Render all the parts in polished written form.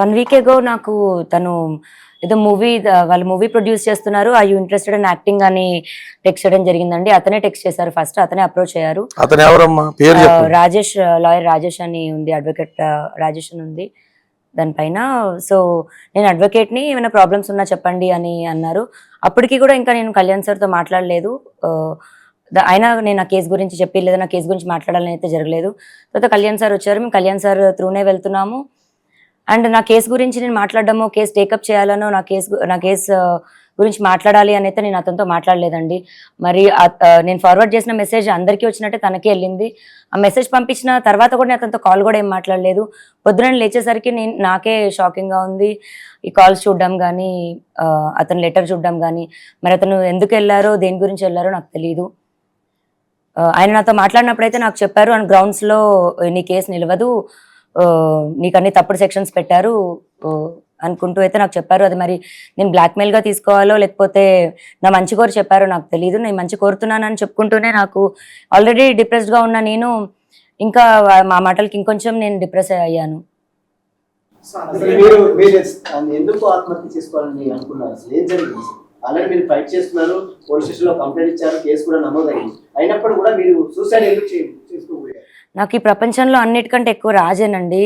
1 week ఎగో నాకు తను ఏదో వాళ్ళు మూవీ ప్రొడ్యూస్ చేస్తున్నారు, I you interested in acting అని టెక్స్ట్ చేయడం జరిగిందండి. అతనే టెక్స్ట్ చేశారు, ఫస్ట్ అతనే అప్రోచ్ అయ్యారు. అతను ఎవరమ్మా? పేరు చెప్పు. రాజేష్, లాయర్ రాజేష్ అని ఉంది, అడ్వకేట్ రాజేష్ అని ఉంది దానిపైన. సో నేను అడ్వకేట్ని, ఏమైనా ప్రాబ్లమ్స్ ఉన్నా చెప్పండి అని అన్నారు. అప్పటికి కూడా ఇంకా నేను కళ్యాణ్ సార్తో మాట్లాడలేదు. అయినా నేను ఆ కేసు గురించి చెప్పి, లేదా నా కేసు గురించి మాట్లాడాలని అయితే జరగలేదు. తర్వాత కళ్యాణ్ సార్ వచ్చారు, మేము కళ్యాణ్ సార్ త్రూనే వెళ్తున్నాము. అండ్ నా కేసు గురించి నేను మాట్లాడడమో, కేసు టేకప్ చేయాలనో, నా కేసు గురించి మాట్లాడాలి అని అయితే నేను అతనితో మాట్లాడలేదండి. మరి నేను ఫార్వర్డ్ చేసిన మెసేజ్ అందరికీ వచ్చినట్టే తనకే వెళ్ళింది. ఆ మెసేజ్ పంపించిన తర్వాత కూడా నేను అతనితో కాల్ కూడా ఏం మాట్లాడలేదు. పొద్దున లేచేసరికి నాకే షాకింగ్గా ఉంది. ఈ కాల్స్ చూడడం కానీ, అతని లెటర్ చూడడం కానీ, మరి అతను ఎందుకు వెళ్ళారో, దేని గురించి వెళ్ళారో నాకు తెలియదు. ఆయన నాతో మాట్లాడినప్పుడైతే నాకు చెప్పారు, అండ్ గ్రౌండ్స్లో నీ కేసు నిలవదు, నీకు అన్ని తప్పుడు సెక్షన్స్ పెట్టారు అనుకుంటూ అయితే నాకు చెప్పారు. అది మరి నేను బ్లాక్మెయిల్గా తీసుకోవాలో, లేకపోతే నా మంచి కోరి చెప్పారో నాకు తెలియదు. నేను మంచి కోరుతున్నానని చెప్పుకుంటూనే నాకు ఆల్రెడీ డిప్రెస్డ్గా ఉన్న నేను ఇంకా మా మాటలకి ఇంకొంచెం నేను డిప్రెస్ అయ్యాను. ఎందుకు ఆత్మహత్య చేసుకోవాలని అనుకున్నారు? ఏం జరిగింది? ఆల్రెడీ మీరు ఫైట్ చేస్తున్నారు, పోలీస్ స్టేషన్లో కంప్లైంట్ ఇచ్చారు, కేసు కూడా నమోదైంది. అయినప్పుడు కూడా మీరు సూసైడ్ ఎందుకు చేసుకోబోయారు? నాకు ఈ ప్రపంచంలో అన్నిటికంటే ఎక్కువ రాజేనండి.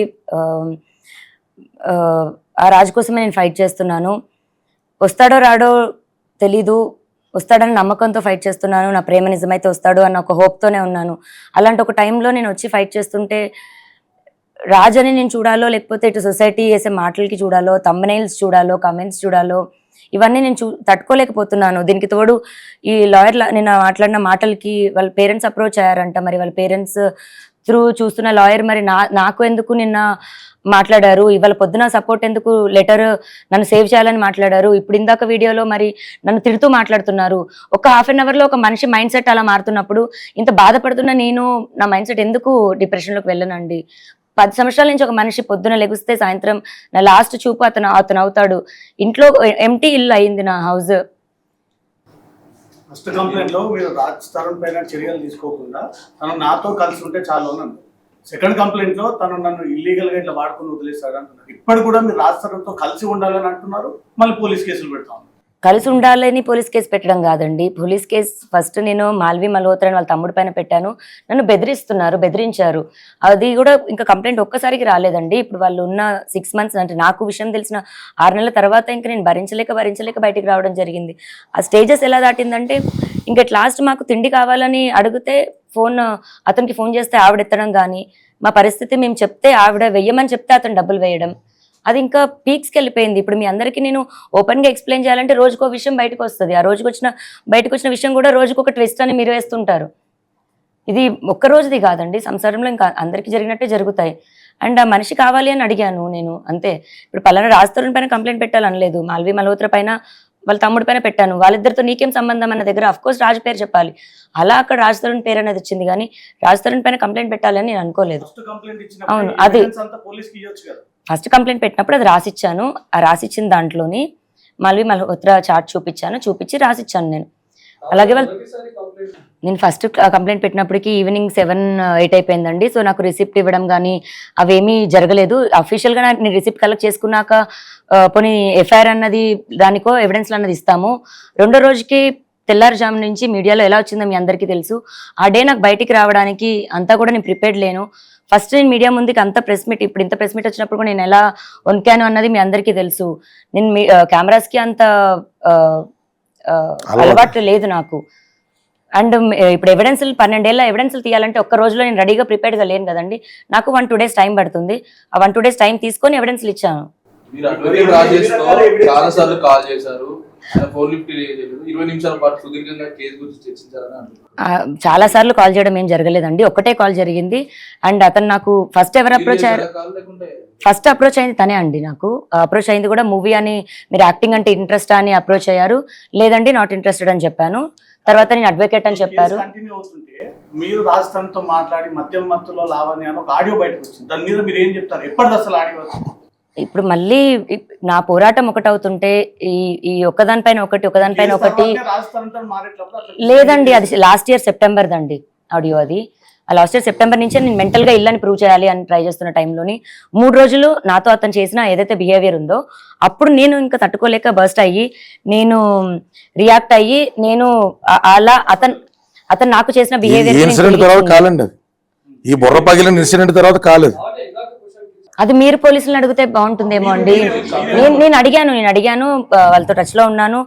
ఆ రాజు కోసమే నేను ఫైట్ చేస్తున్నాను. వస్తాడో రాడో తెలీదు, వస్తాడని నమ్మకంతో ఫైట్ చేస్తున్నాను. నా ప్రేమ నిజమైతే వస్తాడు అన్న ఒక హోప్తోనే ఉన్నాను. అలాంటి ఒక టైంలో నేను వచ్చి ఫైట్ చేస్తుంటే రాజని నేను చూడాలో, లేకపోతే ఇటు సొసైటీ వేసే మాటలకి చూడాలో, థంబ్నెయిల్స్ చూడాలో, కమెంట్స్ చూడాలో, ఇవన్నీ నేను తట్టుకోలేకపోతున్నాను. దీనికి తోడు ఈ లాయర్ నిన్న మాట్లాడిన మాటలకి వాళ్ళ పేరెంట్స్ అప్రోచ్ అయ్యారంట. మరి వాళ్ళ పేరెంట్స్ త్రూ చూస్తున్న లాయర్ మరి నాకు ఎందుకు నిన్న మాట్లాడారు, ఇవాళ పొద్దున సపోర్ట్ ఎందుకు లెటర్ నన్ను సేవ్ చేయాలని మాట్లాడారు, ఇప్పుడు ఇందాక వీడియోలో మరి నన్ను తిడుతూ మాట్లాడుతున్నారు. ఒక హాఫ్ అన్ అవర్లో ఒక మనిషి మైండ్ సెట్ అలా మారుతున్నప్పుడు ఇంత బాధపడుతున్న నేను నా మైండ్ సెట్ ఎందుకు డిప్రెషన్లోకి వెళ్ళనండి? 10 సంవత్సరాల నుంచి ఒక మనిషి పొద్దున లెగిస్తే సాయంత్రం నా లాస్ట్ చూపు అతను అవుతాడు. ఇంట్లో ఎంటీ ఇల్లు అయింది నా హౌస్. ఫస్ట్ కంప్లైంట్ లో మీరు రాజ్ తరుణ్ పైన చర్యలు తీసుకోకుండా తను నాతో కలిసి ఉంటే చాలు అన్నాను. సెకండ్ కంప్లైంట్ లో తను నన్ను ఇల్లీగల్ గా ఇట్లా వాడుకుని వదిలేస్తాడు అంటున్నారు. ఇప్పుడు కూడా మీరు రాజ్ తరుణ్తో కలిసి ఉండాలని అంటున్నారు, మళ్ళీ పోలీస్ కేసులు పెడతాం. కలిసి ఉండాలని పోలీస్ కేసు పెట్టడం కాదండి. పోలీస్ కేసు ఫస్ట్ నేను మాల్వి మల్హోత్రా వాళ్ళ తమ్ముడి పైన పెట్టాను. నన్ను బెదిరించారు. అది కూడా ఇంకా కంప్లైంట్ ఒక్కసారికి రాలేదండి. ఇప్పుడు వాళ్ళు ఉన్న 6 మంత్స్, అంటే నాకు విషయం తెలిసిన 6 నెలల తర్వాత ఇంకా నేను భరించలేక బయటికి రావడం జరిగింది. ఆ స్టేజెస్ ఎలా దాటిందంటే, ఇంకా లాస్ట్ మాకు తిండి కావాలని అడిగితే అతనికి ఫోన్ చేస్తే ఆవిడ ఎత్తడం కానీ, మా పరిస్థితి మేము చెప్తే ఆవిడ వెయ్యమని చెప్తే అతను డబ్బులు వేయడం, అది ఇంకా పీక్స్కి వెళ్ళిపోయింది. ఇప్పుడు మీ అందరికీ నేను ఓపెన్గా ఎక్స్ప్లెయిన్ చేయాలంటే రోజుకో విషయం బయటకు వస్తుంది. ఆ బయటకు వచ్చిన విషయం కూడా రోజుకు ఒక ట్విస్ట్ అని మీరు వేస్తుంటారు. ఇది ఒక్క రోజుది కాదండి, సంసారంలో ఇంకా అందరికీ జరిగినట్టే జరుగుతాయి. అండ్ ఆ మనిషి కావాలి అని అడిగాను నేను, అంతే. ఇప్పుడు పలానా రాజ్ తరుణ్ పైన కంప్లైంట్ పెట్టాలనలేదు, మాల్వి మల్హోత్రా పైన వాళ్ళ తమ్ముడి పైన పెట్టాను. వాళ్ళిద్దరితో నీకేం సంబంధం అన్న దగ్గర అఫ్కోర్స్ రాజు పేరు చెప్పాలి. అలా అక్కడ రాజ్ తరుణ్ పేరు అనేది వచ్చింది, కానీ రాజ్ తరుణ్ పైన కంప్లైంట్ పెట్టాలని నేను అనుకోలేదు. అవును, అది ఫస్ట్ కంప్లైంట్ పెట్టినప్పుడు అది రాసిచ్చాను. ఆ రాసిచ్చిన దాంట్లోని మాల్వి మల్హోత్రా చార్ట్ చూపించి రాసిచ్చాను నేను. అలాగే నేను ఫస్ట్ కంప్లైంట్ పెట్టినప్పటికీ ఈవినింగ్ 7-8 అయిపోయిందండి. సో నాకు రిసిప్ట్ ఇవ్వడం కానీ అవేమీ జరగలేదు. అఫీషియల్గా నేను రిసిప్ట్ కలెక్ట్ చేసుకున్నాక పోనీ ఎఫ్ఐఆర్ అన్నది దానికో ఎవిడెన్స్లు అన్నది ఇస్తాము. రెండో రోజుకి తెల్లారుజాము నుంచి మీడియాలో ఎలా వచ్చిందో మీ అందరికీ తెలుసు. ఆ డే నాకు బయటికి రావడానికి అంతా కూడా నేను ప్రిపేర్డ్ లేను. ఫస్ట్ నేను మీడియా ముందుకి అంత ప్రెస్ మీట్, ఇప్పుడు ఇంత ప్రెస్ మీట్ వచ్చినప్పుడు కూడా నేను ఎలా వణికాను అన్నది మీ అందరికీ తెలుసు. నేను కెమెరాస్కి అంత అలవాటు లేదు నాకు. అండ్ ఇప్పుడు ఎవిడెన్స్లు 12 ఏళ్ళ ఎవిడెన్స్లు తీయాలంటే ఒక్క రోజులో నేను రెడీగా ప్రిపేర్డ్గా లేను కదండి. నాకు 1-2 డేస్ టైం పడుతుంది. ఆ 1-2 డేస్ టైం తీసుకొని ఎవిడెన్స్లు ఇచ్చాను. చాలా సార్లు కాల్ చేయడం ఏం జరగలేదండి, ఒక్కటే కాల్ జరిగింది. అండ్ అతను నాకు ఫస్ట్ ఎవరు అప్రోచ్ అయ్యారు? ఫస్ట్ అప్రోచ్ అయింది తనే అండి. నాకు అప్రోచ్ అయింది కూడా మూవీ అని, మీరు యాక్టింగ్ అంటే ఇంట్రెస్ట్ అని అప్రోచ్ అయ్యారు. లేదండి నాట్ ఇంట్రెస్టెడ్ అని చెప్పాను. తర్వాత నేను అడ్వకేట్ అని చెప్పారు. మీరు రాజస్థాన్తో మాట్లాడి మధ్యలో లావణ్య అని ఒక ఆడియో బయటకు వచ్చింది, దాని మీద మీరు ఏం చెప్తారు? ఎప్పటిది అసలు ఆడియో? ఇప్పుడు మళ్ళీ నా పోరాటం ఒకటవుతుంటే ఈ ఒకదానిపైన ఒకటి లేదండి, అది లాస్ట్ ఇయర్ సెప్టెంబర్ దండి ఆడియో. అది లాస్ట్ ఇయర్ సెప్టెంబర్ నుంచే నేను మెంటల్గా ఇల్లని ప్రూవ్ చేయాలి అని ట్రై చేస్తున్న టైంలోని 3 రోజులు నాతో అతను చేసిన ఏదైతే బిహేవియర్ ఉందో అప్పుడు నేను ఇంకా తట్టుకోలేక బర్స్ట్ అయ్యి నేను రియాక్ట్ అయ్యి నేను అలా అతను నాకు చేసిన ఇన్సిడెంట్ తర్వాత బిహేవియర్ కాలండి అది, ఈ బుర్ర పగిలిన ఇన్సిడెంట్ తర్వాత కాలేదు. అది మీరు పోలీసులను అడిగితే బాగుంటుందేమో అండి. నేను అడిగాను వాళ్ళతో టచ్ లో ఉన్నాను.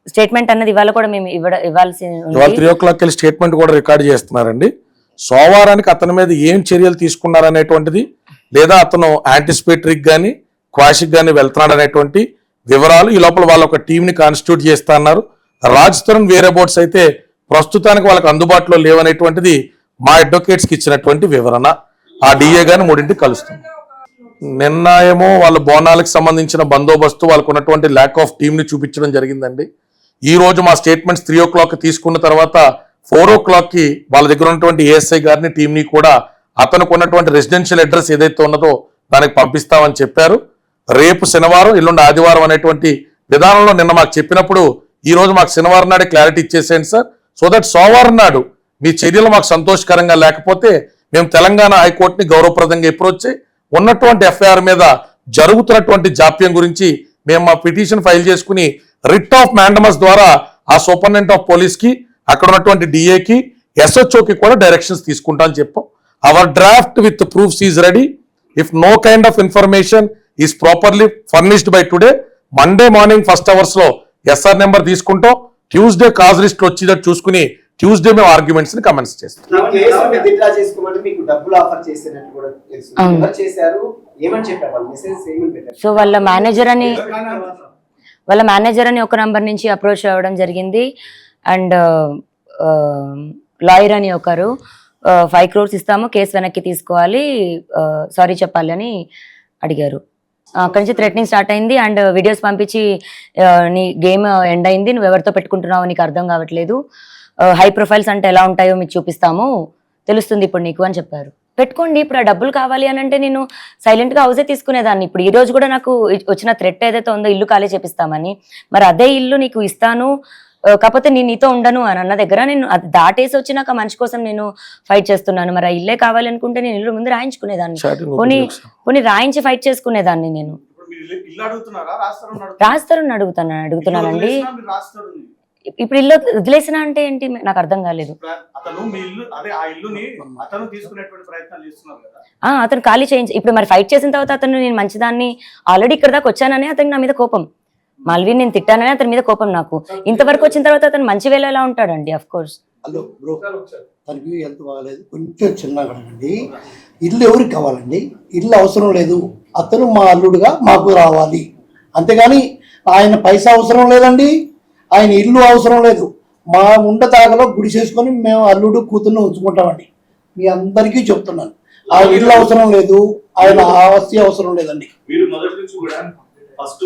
స్టేట్మెంట్ అన్నది ఇవాళ కూడా మేము ఇవ్వాల్సి ఇవాళ 3 o'clock వెళ్ళి స్టేట్మెంట్ కూడా రికార్డ్ చేస్తున్నారండి. సోమవారానికి అతని మీద ఏం చర్యలు తీసుకున్నారనేటువంటిది, లేదా అతను యాంటిసిపేటరీకి కానీ క్వాషిక్ కానీ వెళ్తున్నాడు అనేటువంటి వివరాలు ఈ లోపల వాళ్ళ ఒక టీంని కాన్స్టిట్యూట్ చేస్తా అన్నారు. రాజ్ తరుణ్ వేరే బోర్డ్స్ అయితే ప్రస్తుతానికి వాళ్ళకి అందుబాటులో లేవనేటువంటిది మా అడ్వకేట్స్కి ఇచ్చినటువంటి వివరణ. ఆ డిఏ గాని 3ంటికి కలుస్తుంది. నిన్న ఏమో వాళ్ళ బోనాలకు సంబంధించిన బందోబస్తు, వాళ్ళకు ఉన్నటువంటి ల్యాక్ ఆఫ్ టీంని చూపించడం జరిగిందండి. ఈ రోజు మా స్టేట్మెంట్స్ 3 o'clock తీసుకున్న తర్వాత 4 o'clock వాళ్ళ దగ్గర ఉన్నటువంటి ఏఎస్ఐ గారిని టీంని కూడా అతనికి ఉన్నటువంటి రెసిడెన్షియల్ అడ్రస్ ఏదైతే ఉన్నదో దానికి పంపిస్తామని చెప్పారు. రేపు శనివారం, ఎల్లుండి ఆదివారం అనేటువంటి విధానంలో నిన్న మాకు చెప్పినప్పుడు ఈ రోజు మాకు శనివారం నాడే క్లారిటీ ఇచ్చేసేయండి సార్, సో దట్ సోమవారం నాడు మీ చర్యలు మాకు సంతోషకరంగా లేకపోతే మేము తెలంగాణ హైకోర్టుని గౌరవప్రదంగా అప్రోచ్ చేయి ఉన్నటువంటి ఎఫ్ఐఆర్ మీద జరుగుతున్నటువంటి జాప్యం గురించి మేము మా పిటిషన్ ఫైల్ చేసుకుని రిట్ ఆఫ్ మ్యాండమస్ ద్వారా ఆ సూపరింటెండెంట్ ఆఫ్ పోలీస్ కి, అక్కడ ఉన్నటువంటి డిఏకి, ఎస్హెచ్ఓకి కూడా డైరెక్షన్స్ తీసుకుంటా అని చెప్పాం. Our draft with proofs is ready. If no kind of information is properly furnished by today, Monday morning first hours లో ఎస్ఆర్ నెంబర్ తీసుకుంటాం. ట్యూస్డే కాజ్ లిస్ట్ వచ్చేటట్టు చూసుకుని ట్యూస్డే మేము ఆర్గ్యుమెంట్స్ ని కమెంట్స్ చేస్తాం. సో వాళ్ళ మేనేజర్ అని ఒక నంబర్ నుంచి అప్రోచ్ అవ్వడం జరిగింది. అండ్ లాయర్ అని ఒకరు 5 crores ఇస్తాము, కేసు వెనక్కి తీసుకోవాలి, సారీ చెప్పాలి అని అడిగారు. అక్కడి నుంచి థ్రెటనింగ్ స్టార్ట్ అయింది. అండ్ వీడియోస్ పంపించి నీ గేమ్ ఎండ్ అయింది, నువ్వు ఎవరితో పెట్టుకుంటున్నావు నీకు అర్థం కావట్లేదు, హై ప్రొఫైల్స్ అంటే ఎలా ఉంటాయో మీకు చూపిస్తాము, తెలుస్తుంది ఇప్పుడు నీకు అని చెప్పారు. పెట్టుకోండి, ఇప్పుడు ఆ డబ్బులు కావాలి అని అంటే నేను సైలెంట్గా హౌసే తీసుకునేదాన్ని. ఇప్పుడు ఈ రోజు కూడా నాకు వచ్చిన థ్రెట్ ఏదైతే ఉందో ఇల్లు ఖాళీ చేపిస్తామని, మరి అదే ఇల్లు నీకు ఇస్తాను, కాకపోతే నేను నీతో ఉండను అని అన్న దగ్గర నేను అది దాటేసి వచ్చినాక మనిషి కోసం నేను ఫైట్ చేస్తున్నాను. మరి ఆ ఇల్లే కావాలి అనుకుంటే నేను ఇల్లు ముందు రాయించుకునేదాన్ని, పోనీ రాయించి ఫైట్ చేసుకునేదాన్ని. నేను రాస్తారని అడుగుతున్నానండి. ఇప్పుడు ఇల్లు వదిలేసిన అంటే ఏంటి నాకు అర్థం కాలేదు. అతను ఖాళీ చేయించి ఇప్పుడు మరి ఫైట్ చేసిన తర్వాత అతను నేను మంచిదాన్ని ఆల్రెడీ ఇక్కడ దాకా వచ్చానని అతనికి నా మీద కోపం, మాల్వి నేను తిట్టానని అతని మీద కోపం నాకు. ఇంతవరకు వచ్చిన తర్వాత అతను మంచి వేళ ఎలా ఉంటాడండి? Of course. హలో బ్రో, తనకి హెల్త్ బాగాలేదు, కొంచెం చిన్నగా అండి. ఇల్లు ఎవరికి కావాలండి? ఇల్లు అవసరం లేదు, అతను మా అల్లుడుగా మాకు రావాలి, అంతేగాని ఆయన పైసా అవసరం లేదండి, ఆయన ఇల్లు అవసరం లేదు. మా ఉండదాగలో గుడి చేసుకొని మేము అల్లుడు కూతుర్ని ఉంచుకుంటామండి. మీ అందరికీ చెప్తున్నాను, ఆయన ఇల్లు అవసరం లేదు, ఆయన ఆస్తి అవసరం లేదండి. మీరు మొదటి నుంచి కూడా ఫస్ట్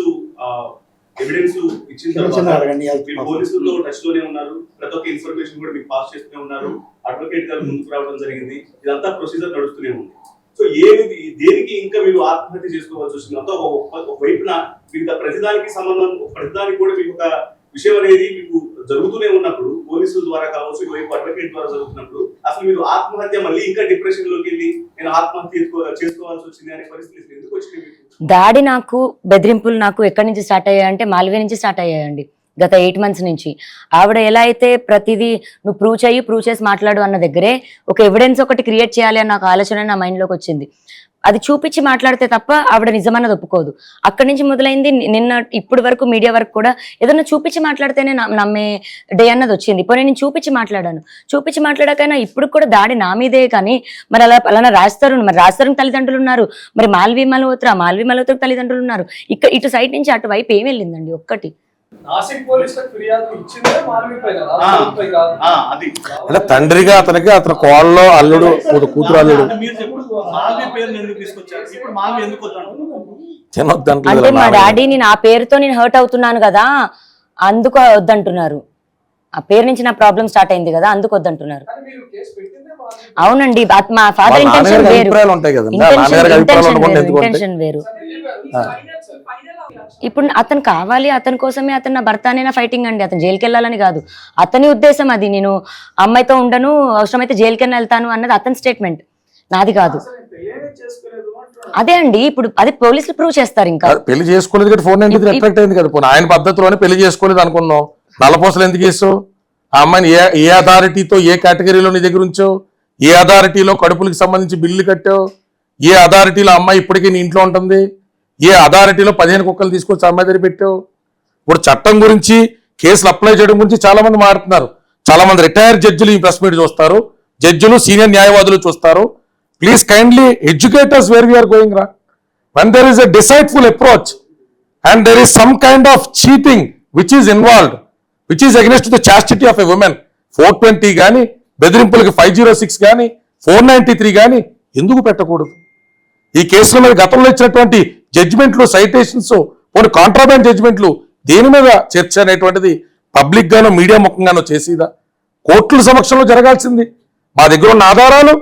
ఎవిడెన్స్ ఇచ్చిన తర్వాత మీరు పోలీసులతో టచ్ లోనే ఉన్నారు, ప్రతి ఒక్క ఇన్ఫర్మేషన్ కూడా మీకు పాస్ చేస్తూనే ఉన్నారు, అడ్వకేట్ గారు ముందుకు రావడం జరిగింది, ఇదంతా ప్రొసీజర్ నడుస్తూనే ఉంది. సో దేనికి ఇంకా మీరు ఆత్మహత్య చేసుకోవాల్సి వచ్చింది? అంతా ఒక వైపున మీకు ప్రతిదానికి సంబంధం, ప్రతిదానికి కూడా మీకు ఒక విషయం అనేది మీకు జరుగుతూనే ఉన్నప్పుడు, పోలీసుల ద్వారా కావచ్చు, ఇటువైపు అడ్వకేట్ ద్వారా జరుగుతున్నప్పుడు, అసలు మీరు ఆత్మహత్య మళ్ళీ ఇంకా డిప్రెషన్ లోకి వెళ్ళి నేను ఆత్మహత్య చేసుకోవాల్సి వచ్చింది అనే పరిస్థితి ఎందుకు వచ్చింది మీకు? దాడి నాకు, బెదిరింపులు నాకు ఎక్కడి నుంచి స్టార్ట్ అయ్యాయంటే మాల్వీ నుంచి స్టార్ట్ అయ్యాయండి. గత 8 months నుంచి ఆవిడ ఎలా అయితే ప్రతిదీ నువ్వు ప్రూవ్ చేసి మాట్లాడు అన్న దగ్గరే ఒక ఎవిడెన్స్ ఒకటి క్రియేట్ చేయాలి అన్న ఒక ఆలోచన నా మైండ్లోకి వచ్చింది. అది చూపించి మాట్లాడితే తప్ప ఆవిడ నిజమన్నది ఒప్పుకోదు. అక్కడి నుంచి మొదలైంది. నిన్న ఇప్పటి వరకు మీడియా వరకు కూడా ఏదన్నా చూపించి మాట్లాడితేనే నమ్మే డే అన్నది వచ్చింది. ఇప్పుడు నేను చూపించి మాట్లాడాకైనా ఇప్పుడు కూడా దాడి నా మీదే. కానీ మరి అలానే రాజ్ తరుణ్ తల్లిదండ్రులు ఉన్నారు, మరి మాల్వి మల్హోత్రా తల్లిదండ్రులు ఉన్నారు. ఇటు సైడ్ నుంచి అటు వైపు ఏం వెళ్ళిందండి? ఒక్కటి అంటే తండ్రిగా అతనికి అతని కోళ్ళలో అల్లుడు, కూతురు అల్లుడు అంటే మా డాడీని నా పేరుతో నేను హర్ట్ అవుతున్నాను కదా, అందుకు వద్దంటున్నారు. ఆ పేరు నుంచి నా ప్రాబ్లం స్టార్ట్ అయింది కదా, అందుకు వద్దంటున్నారు. అవునండి, మా ఫాదర్ ఇంటెన్షన్ వేరు. ఇప్పుడు అతను కావాలి, అతని కోసమే అతను నా భర్త అనే నా ఫైటింగ్ అండి. అతను జైలుకి వెళ్ళాలని కాదు, అతని ఉద్దేశం అది. నేను అమ్మాయితో ఉండను, అవసరమైతే జైలుకైనా వెళ్తాను అన్నది అతని స్టేట్మెంట్, నాది కాదు. అదే అండి, ఇప్పుడు అదే పోలీసులు ప్రూవ్ చేస్తారు. ఇంకా పెళ్లి చేసుకోలేదు కదా, 493 అట్రాక్ట్ అయింది కదా. పోనీ ఆయన పద్ధతిలోనే పెళ్లి చేసుకోలేదు అనుకుందాం, నల్లపూసలు ఎందుకు వేసావు? ఆ అమ్మాయిని ఏ అథారిటీతో, ఏ కేటగిరీలో నీ దగ్గర ఉంచావు? ఏ అథారిటీలో కడుపులకు సంబంధించి బిల్లు కట్టావు? ఏ అథారిటీలో అమ్మాయి ఇప్పటికీ నీ ఇంట్లో ఉంటుంది? ఏ అథారిటీలో 15 కుక్కలు తీసుకొచ్చి అమ్మాయి దగ్గర పెట్టావు? ఇప్పుడు చట్టం గురించి, కేసులు అప్లై చేయడం గురించి చాలా మంది మాట్లాడుతున్నారు. చాలా మంది రిటైర్డ్ జడ్జిలు ఈ ప్రెస్ మీట్ చూస్తారు, జడ్జిలు, సీనియర్ న్యాయవాదులు చూస్తారు. Please kindly educate us where we are going wrong. When there is a deceitful approach and there is some kind of cheating which is involved, which is against the chastity of a woman, 420 కానీ, బెదిరింపులకి 506 కానీ, 493 కానీ ఎందుకు పెట్టకూడదు? ఈ కేసుల మీద గతంలో ఇచ్చినటువంటి జడ్జిమెంట్లు, సైటేషన్స్, కొన్ని కాంట్రాబ్యాండ్ జడ్జిమెంట్లు దేని మీద చర్చ అనేటువంటిది పబ్లిక్ గానో మీడియా ముఖంగానో చేసేదా? కోర్టుల సమక్షంలో జరగాల్సింది. మా దగ్గర ఉన్న ఆధారాలు